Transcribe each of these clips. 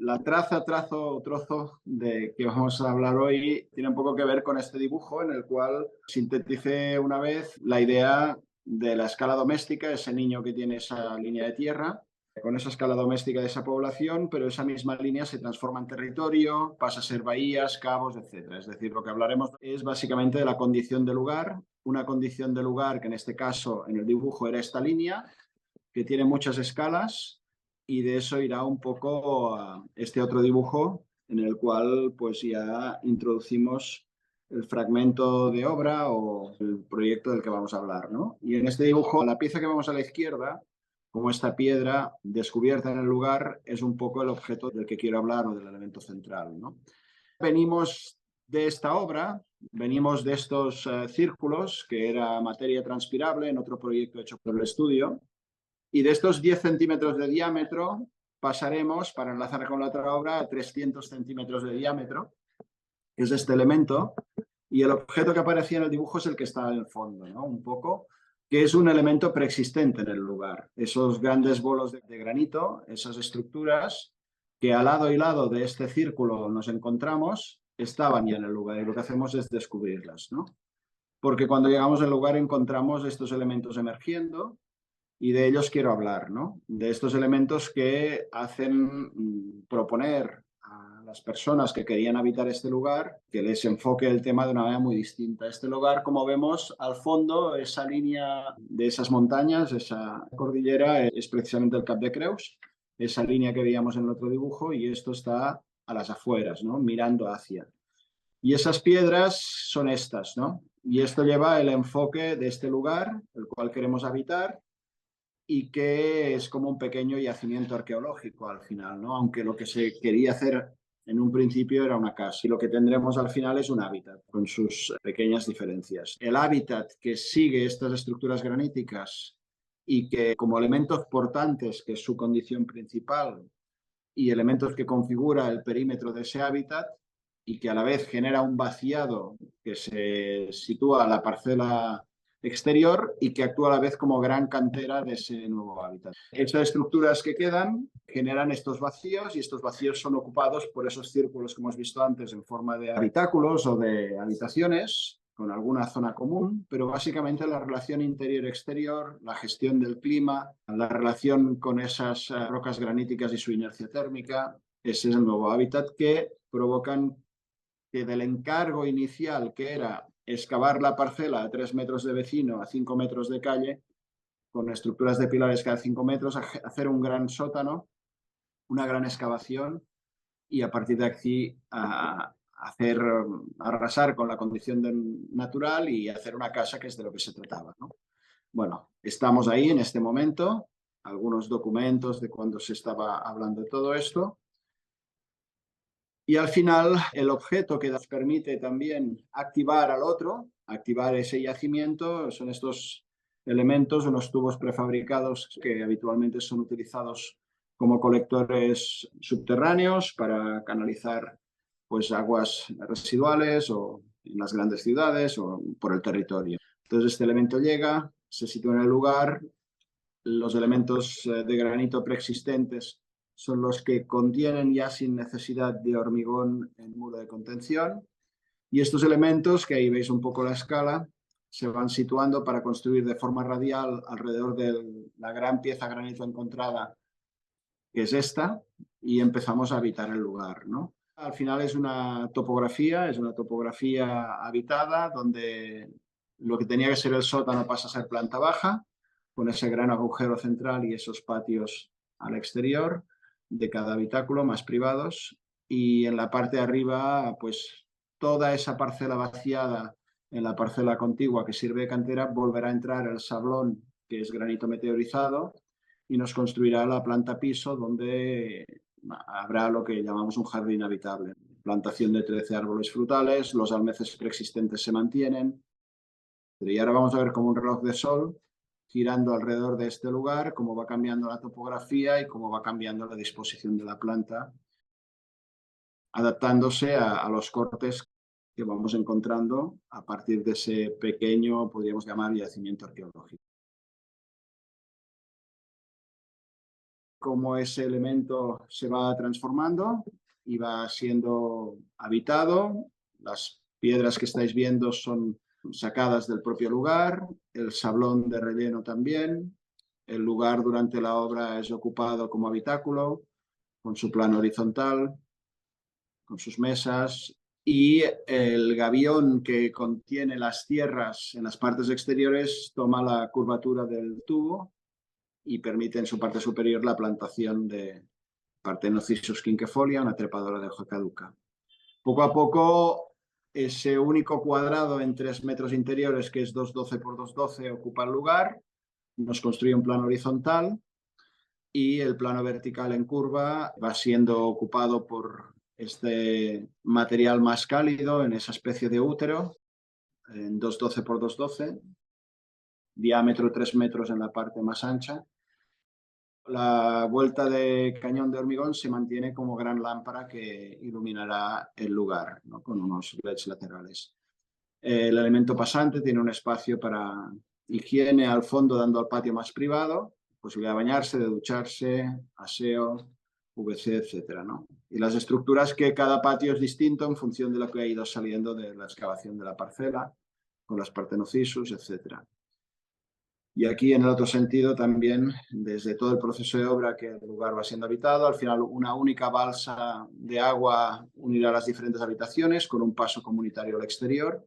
La trazo o trozo de que vamos a hablar hoy tiene un poco que ver con este dibujo en el cual sinteticé una vez la idea de la escala doméstica, ese niño que tiene esa línea de tierra, con esa escala doméstica de esa población, pero esa misma línea se transforma en territorio, pasa a ser bahías, cabos, etcétera. Es decir, lo que hablaremos es básicamente de la condición de lugar, una condición de lugar que en este caso, en el dibujo, era esta línea, que tiene muchas escalas, y de eso irá un poco a este otro dibujo en el cual pues ya introducimos el fragmento de obra o el proyecto del que vamos a hablar, ¿no? Y en este dibujo, la pieza que vemos a la izquierda, como esta piedra descubierta en el lugar, es un poco el objeto del que quiero hablar o del elemento central, ¿no? Venimos de esta obra, venimos de estos círculos, que era materia transpirable en otro proyecto hecho por el estudio, y de estos 10 centímetros de diámetro pasaremos, para enlazar con la otra obra, a 300 centímetros de diámetro, que es este elemento, y el objeto que aparecía en el dibujo es el que está en el fondo, ¿no? Un poco, que es un elemento preexistente en el lugar. Esos grandes bolos de granito, esas estructuras que al lado y lado de este círculo nos encontramos, estaban ya en el lugar, y lo que hacemos es descubrirlas, ¿no? Porque cuando llegamos al lugar encontramos estos elementos emergiendo, y de ellos quiero hablar, ¿no? De estos elementos que hacen proponer a las personas que querían habitar este lugar que les enfoque el tema de una manera muy distinta. Este lugar, como vemos al fondo, esa línea de esas montañas, esa cordillera, es precisamente el Cap de Creus, esa línea que veíamos en el otro dibujo, y esto está a las afueras, ¿no? Mirando hacia. Y esas piedras son estas, ¿no? Y esto lleva el enfoque de este lugar, el cual queremos habitar, y que es como un pequeño yacimiento arqueológico al final, ¿no? Aunque lo que se quería hacer en un principio era una casa, y lo que tendremos al final es un hábitat con sus pequeñas diferencias. El hábitat que sigue estas estructuras graníticas y que como elementos portantes, que es su condición principal, y elementos que configura el perímetro de ese hábitat, y que a la vez genera un vaciado que se sitúa a la parcela exterior y que actúa a la vez como gran cantera de ese nuevo hábitat. Esas estructuras que quedan generan estos vacíos, y estos vacíos son ocupados por esos círculos que hemos visto antes en forma de habitáculos o de habitaciones, con alguna zona común, pero básicamente la relación interior-exterior, la gestión del clima, la relación con esas rocas graníticas y su inercia térmica, ese es el nuevo hábitat que provocan que del encargo inicial, que era excavar la parcela a 3 metros de vecino, a 5 metros de calle, con estructuras de pilares cada 5 metros, hacer un gran sótano, una gran excavación, y a partir de aquí hacer arrasar con la condición natural y hacer una casa, que es de lo que se trataba, ¿no? Bueno, estamos ahí en este momento, algunos documentos de cuando se estaba hablando de todo esto, y al final el objeto que nos permite también activar al otro, activar ese yacimiento, son estos elementos, unos tubos prefabricados que habitualmente son utilizados como colectores subterráneos para canalizar pues aguas residuales o en las grandes ciudades o por el territorio. Entonces este elemento llega, se sitúa en el lugar, los elementos de granito preexistentes son los que contienen ya sin necesidad de hormigón el muro de contención, y estos elementos, que ahí veis un poco la escala, se van situando para construir de forma radial alrededor de la gran pieza granito encontrada, que es esta, y empezamos a habitar el lugar, ¿no? Al final es una topografía habitada, donde lo que tenía que ser el sótano pasa a ser planta baja, con ese gran agujero central y esos patios al exterior de cada habitáculo, más privados, y en la parte de arriba, pues toda esa parcela vaciada en la parcela contigua que sirve de cantera, volverá a entrar el sablón, que es granito meteorizado, y nos construirá la planta piso, donde habrá lo que llamamos un jardín habitable. Plantación de 13 árboles frutales, los almeces preexistentes se mantienen. Y ahora vamos a ver como un reloj de sol girando alrededor de este lugar, cómo va cambiando la topografía y cómo va cambiando la disposición de la planta, adaptándose a los cortes que vamos encontrando a partir de ese pequeño, podríamos llamar, yacimiento arqueológico. cómo ese elemento se va transformando y va siendo habitado. Las piedras que estáis viendo son sacadas del propio lugar, el sablón de relleno también. El lugar durante la obra es ocupado como habitáculo, con su plano horizontal, con sus mesas, y el gabión que contiene las tierras en las partes exteriores toma la curvatura del tubo y permite en su parte superior la plantación de Parthenocissus quinquefolia, una trepadora de hoja caduca. Poco a poco, ese único cuadrado en 3 metros interiores, que es 212 por 212, ocupa el lugar, nos construye un plano horizontal y el plano vertical en curva va siendo ocupado por este material más cálido en esa especie de útero, en 212 por 212, diámetro 3 metros en la parte más ancha. La vuelta de cañón de hormigón se mantiene como gran lámpara que iluminará el lugar, ¿no? Con unos LEDs laterales. El elemento pasante tiene un espacio para higiene al fondo, dando al patio más privado, posibilidad de bañarse, de ducharse, aseo, VC, etcétera, ¿no? Y las estructuras, que cada patio es distinto en función de lo que ha ido saliendo de la excavación de la parcela, con las Parthenocissus, etcétera. Y aquí, en el otro sentido, también, desde todo el proceso de obra, que el lugar va siendo habitado, al final una única balsa de agua unirá las diferentes habitaciones con un paso comunitario al exterior.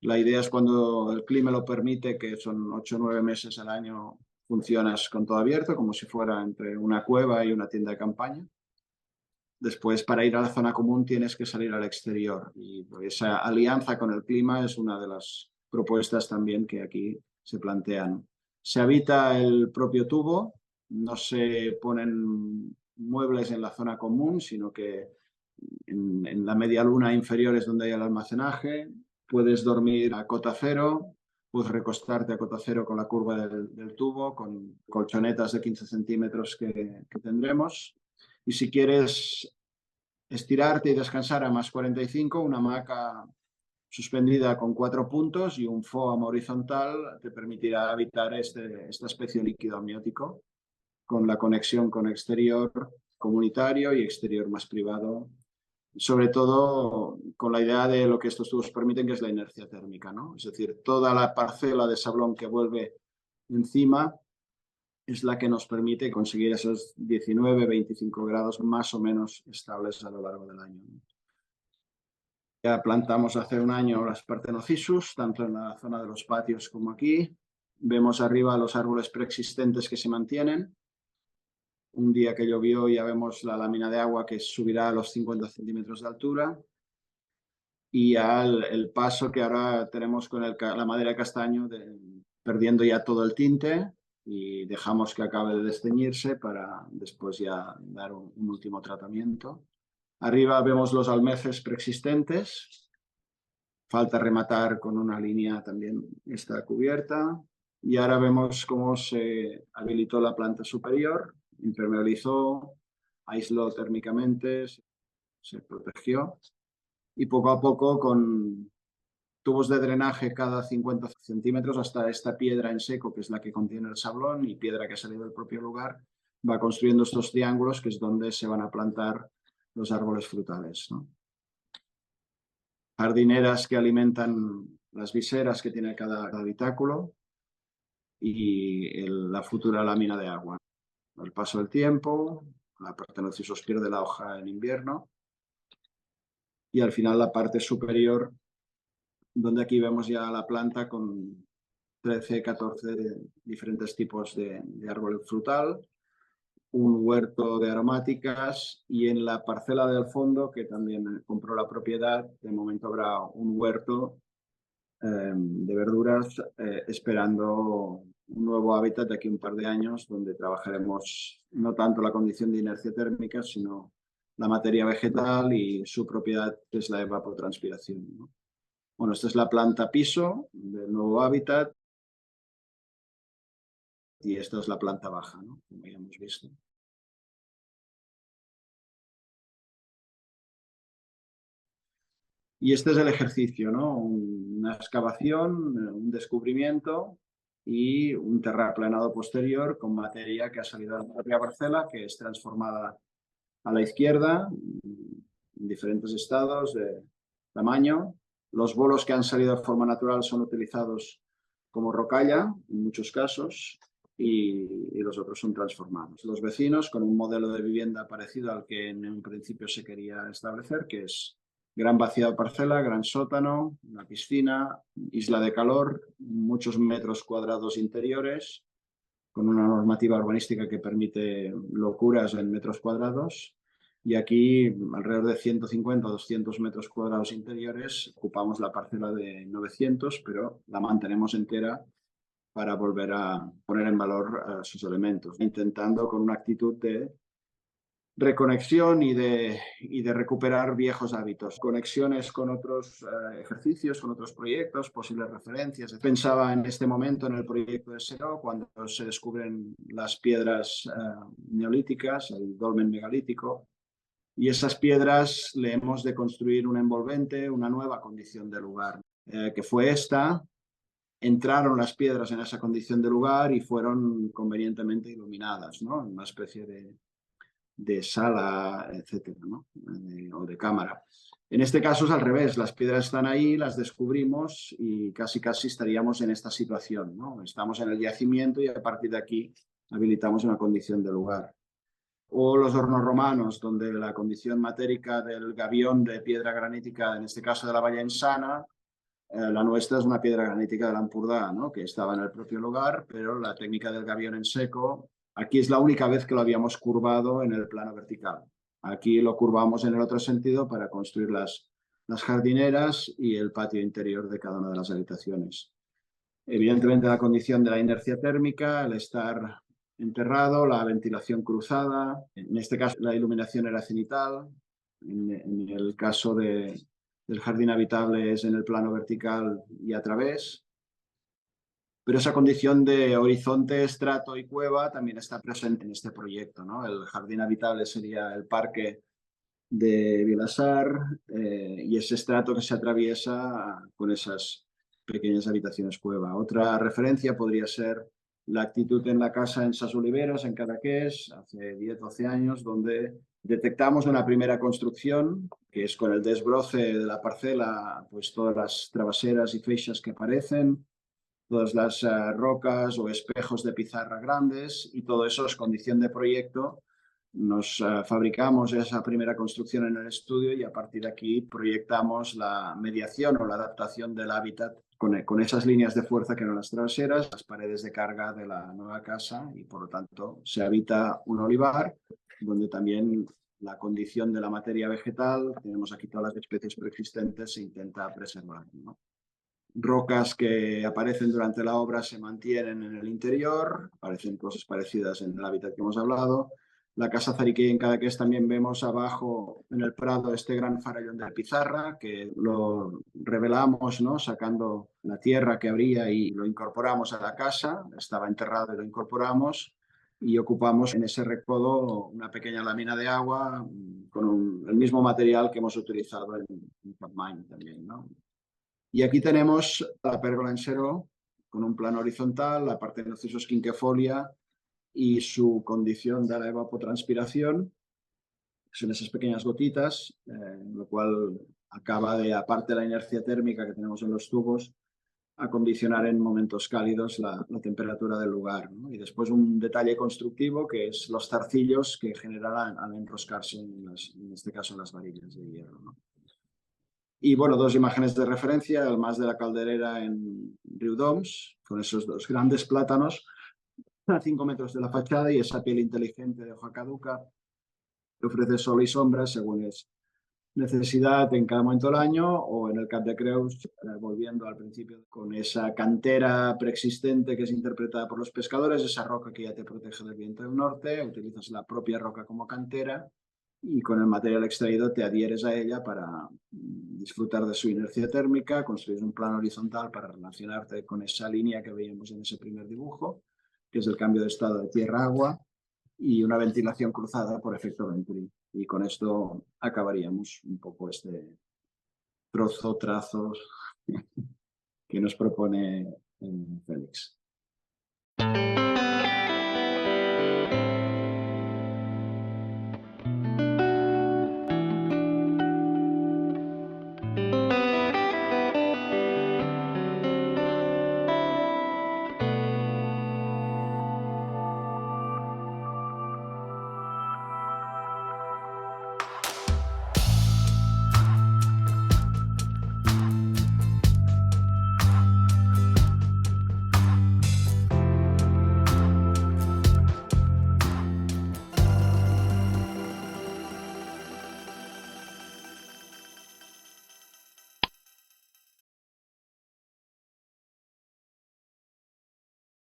La idea es, cuando el clima lo permite, que son 8 o 9 meses al año, funcionas con todo abierto, como si fuera entre una cueva y una tienda de campaña. Después, para ir a la zona común, tienes que salir al exterior. Y esa alianza con el clima es una de las propuestas también que aquí se plantean. Se habita el propio tubo, no se ponen muebles en la zona común, sino que en la media luna inferior es donde hay el almacenaje. Puedes dormir a cota cero, puedes recostarte a cota cero con la curva del tubo, con colchonetas de 15 centímetros que tendremos. Y si quieres estirarte y descansar a más 45, una hamaca suspendida con 4 puntos y un foam horizontal te permitirá habitar esta especie de líquido amniótico, con la conexión con exterior comunitario y exterior más privado, sobre todo con la idea de lo que estos tubos permiten, que es la inercia térmica, ¿no? Es decir, toda la parcela de sablón que vuelve encima es la que nos permite conseguir esos 19-25 grados más o menos estables a lo largo del año. Ya plantamos hace un año las Parthenocissus, tanto en la zona de los patios como aquí. Vemos arriba los árboles preexistentes que se mantienen. Un día que llovió ya vemos la lámina de agua que subirá a los 50 centímetros de altura. Y ya el paso que ahora tenemos con la madera de castaño, perdiendo ya todo el tinte, y dejamos que acabe de desteñirse para después ya dar un último tratamiento. Arriba vemos los almeces preexistentes. Falta rematar con una línea también esta cubierta. Y ahora vemos cómo se habilitó la planta superior, impermeabilizó, aisló térmicamente, se protegió. Y poco a poco, con tubos de drenaje cada 50 centímetros, hasta esta piedra en seco, que es la que contiene el sablón, y piedra que ha salido del propio lugar, va construyendo estos triángulos, que es donde se van a plantar los árboles frutales, ¿no? Jardineras que alimentan las viseras que tiene cada habitáculo, y la futura lámina de agua. Al paso del tiempo, la Parthenocissus pierde la hoja en invierno, y al final la parte superior, donde aquí vemos ya la planta con 13, 14 diferentes tipos de árbol frutal, un huerto de aromáticas, y en la parcela del fondo, que también compró la propiedad, de momento habrá un huerto de verduras, esperando un nuevo hábitat de aquí a un par de años, donde trabajaremos no tanto la condición de inercia térmica, sino la materia vegetal y su propiedad, que es la evapotranspiración, ¿no? Bueno, esta es la planta piso del nuevo hábitat, y esta es la planta baja, ¿no? Como ya hemos visto. Y este es el ejercicio, ¿no? Una excavación, un descubrimiento, y un terraplanado posterior con materia que ha salido de la propia parcela, que es transformada a la izquierda en diferentes estados de tamaño. Los bolos que han salido de forma natural son utilizados como rocalla en muchos casos y los otros son transformados. Los vecinos con un modelo de vivienda parecido al que en un principio se quería establecer, que es gran vaciado de parcela, gran sótano, una piscina, isla de calor, muchos metros cuadrados interiores, con una normativa urbanística que permite locuras en metros cuadrados. Y aquí, alrededor de 150 o 200 metros cuadrados interiores, ocupamos la parcela de 900, pero la mantenemos entera para volver a poner en valor sus elementos, intentando con una actitud de reconexión y de recuperar viejos hábitos, conexiones con otros ejercicios, con otros proyectos, posibles referencias. Pensaba en este momento en el proyecto de Seró, cuando se descubren las piedras neolíticas, el dolmen megalítico, y esas piedras le hemos de construir un envolvente, una nueva condición de lugar, que fue esta. Entraron las piedras en esa condición de lugar y fueron convenientemente iluminadas, ¿no? Una especie de sala, etcétera, ¿no? O de cámara. En este caso es al revés, las piedras están ahí, las descubrimos y casi estaríamos en esta situación, ¿no? Estamos en el yacimiento y a partir de aquí habilitamos una condición de lugar. O los hornos romanos, donde la condición matérica del gabión de piedra granítica, en este caso de la Vallensana, la nuestra es una piedra granítica de l'Empordà, ¿no? Que estaba en el propio lugar, pero la técnica del gabión en seco, aquí es la única vez que lo habíamos curvado en el plano vertical. Aquí lo curvamos en el otro sentido para construir las jardineras y el patio interior de cada una de las habitaciones. Evidentemente la condición de la inercia térmica, el estar enterrado, la ventilación cruzada, en este caso la iluminación era cenital, en el caso del jardín habitable es en el plano vertical y a través, pero esa condición de horizonte, estrato y cueva también está presente en este proyecto, ¿no? El jardín habitable sería el parque de Vilasar y ese estrato que se atraviesa con esas pequeñas habitaciones cueva. Otra referencia podría ser la actitud en la casa en Sas Oliveras, en Cadaqués, hace 10-12 años, donde detectamos una primera construcción, que es con el desbroce de la parcela, pues todas las trabaseras y feixas que aparecen, todas las rocas o espejos de pizarra grandes, y todo eso es condición de proyecto. Nos fabricamos esa primera construcción en el estudio y a partir de aquí proyectamos la mediación o la adaptación del hábitat con esas líneas de fuerza que eran las traseras, las paredes de carga de la nueva casa, y por lo tanto se habita un olivar donde también la condición de la materia vegetal, tenemos aquí todas las especies preexistentes, se intenta preservar, ¿no? Rocas que aparecen durante la obra se mantienen en el interior, aparecen cosas parecidas en el hábitat que hemos hablado. La casa Zariquey en Cadaqués también vemos abajo en el prado este gran farallón de pizarra que lo revelamos, ¿no? Sacando la tierra que habría y lo incorporamos a la casa, estaba enterrado y lo incorporamos y ocupamos en ese recodo una pequeña lámina de agua con el mismo material que hemos utilizado en Capmany también, ¿no? Y aquí tenemos la pérgola en Seró con un plano horizontal, la parte de narcisos quinquefolia y su condición de la evapotranspiración, son esas pequeñas gotitas, lo cual acaba de, aparte de la inercia térmica que tenemos en los tubos, a condicionar en momentos cálidos la temperatura del lugar, ¿no? Y después un detalle constructivo que es los zarcillos que generarán al enroscarse en este caso en las varillas de hierro, ¿no? Y bueno, dos imágenes de referencia, el Mas de la Calderera en Riudoms, con esos dos grandes plátanos a 5 metros de la fachada y esa piel inteligente de hoja caduca que ofrece sol y sombra según es necesidad en cada momento del año, o en el Cap de Creus, volviendo al principio, con esa cantera preexistente que es interpretada por los pescadores, esa roca que ya te protege del viento del norte, utilizas la propia roca como cantera y con el material extraído te adhieres a ella para disfrutar de su inercia térmica, construir un plano horizontal para relacionarte con esa línea que veíamos en ese primer dibujo, que es el cambio de estado de tierra-agua, y una ventilación cruzada por efecto Venturi. Y con esto acabaríamos un poco este trazo que nos propone Félix.